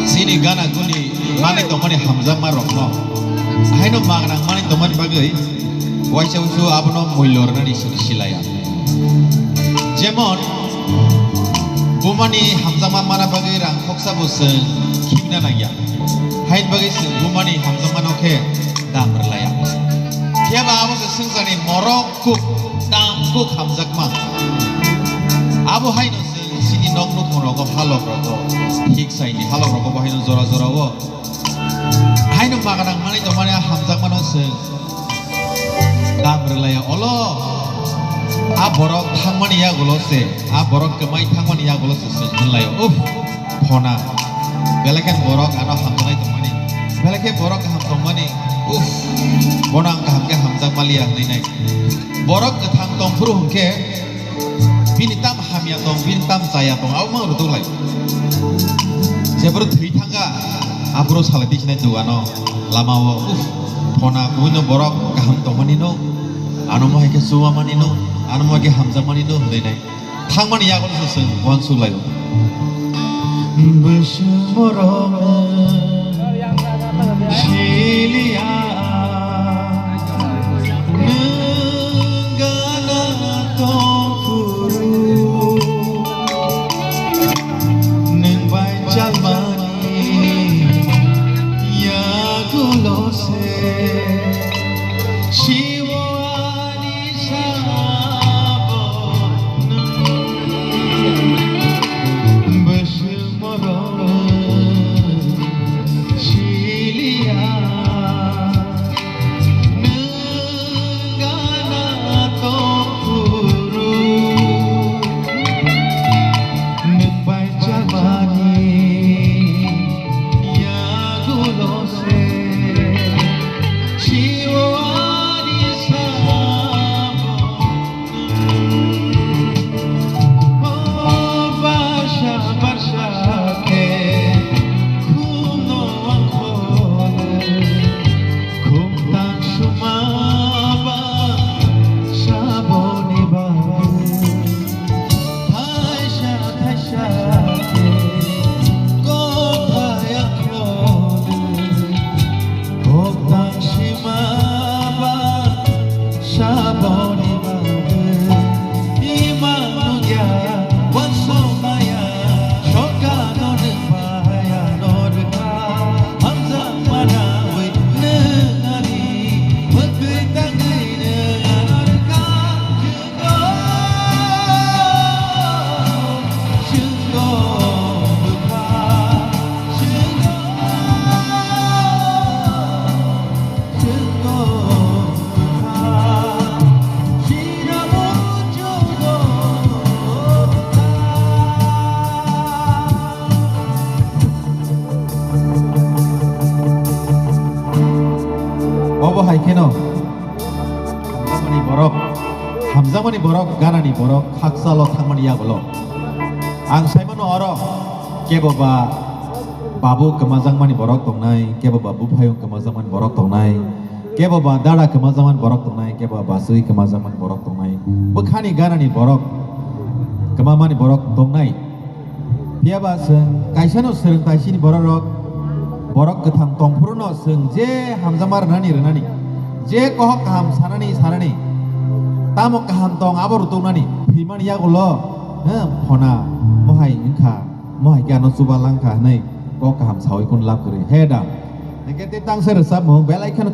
Sini gana guni mani tomani Hamzah marok no. Haino magnang mani tomani bagai. Waisha usu abno muilor na di silaya. Jemon bumani Hamzah mana bagai rang koksa bosen kimna naya. Hain bagai bumani Hamzah mana oke dam berlaya. Tiaba abo sesungguhnya morok kuk dam kuk Hamzah mah. Abo haino sini nong nuk morok halok roko. Hik saini halok roko bahino zora zora wo. Haino makanang mani tomani Hamzah mana se. Dam berlaya Allah. Borok thangmani ya golose, borok kemai thangmani ya golose senlaya. Phona. Belakan borok ano Hamzah tomani. Belakan borok ham tomani. Bonang kaham Hamzah malia nai. Borok thang tom puru hungke. Binitam hamya tom binitam saya tom. Aku mau rutu lagi. Jebro thui thangga. Abro salati cina juano. Lama wo. Phona punya borok kaham tomani no. Anu mau ke suwa mani no. Anu mau ke Hamzah mani no. Nai. Thangmani ya golose sen. Wan sulayo. Bersumorong. Silia nenggana tongpuru neng baca mani yang 시원히 사보는 무슨 모르는 실리야 누가 나도 부르 능발자만이 야구로세 시원히 사보는 바샤 바샤케 구노한 코는 곰탕 수마바 사보니 바보 바샤 바샤케 꽃하얀 코는 곰탕 심마바 사보니 바보 이만우야 원소마야 쇼가 너는 봐야 너를 가 함상마나 왜 능하니 그 땅에는 너를 가 증거 증거 증거 지나못 주고 Apa hai keno? Hamzamani borok, ganani borok, haksalo thangmani yagolo. Ang saimano oro, keboba babu kemazangmani borok tongnai, keboba bupayung kemazangmani borok tongnai, keboba dara kemazangmani borok tongnai, keboba basui kemazangmani borok tongnai. Bekhani ganani borok, kemamani borok tongnai. Piaba seng kaisano sereng taisini borok borok ketam tongpuruno seng je hamzamar nani renani je kohok kaham sanani tamok kaham tong aboru tongnani phimani yagulo phona mohai ingkha mohai gyano subalangkha nei ko kaham sawi kun lap kori heda nekete tang ser sab mo belai khan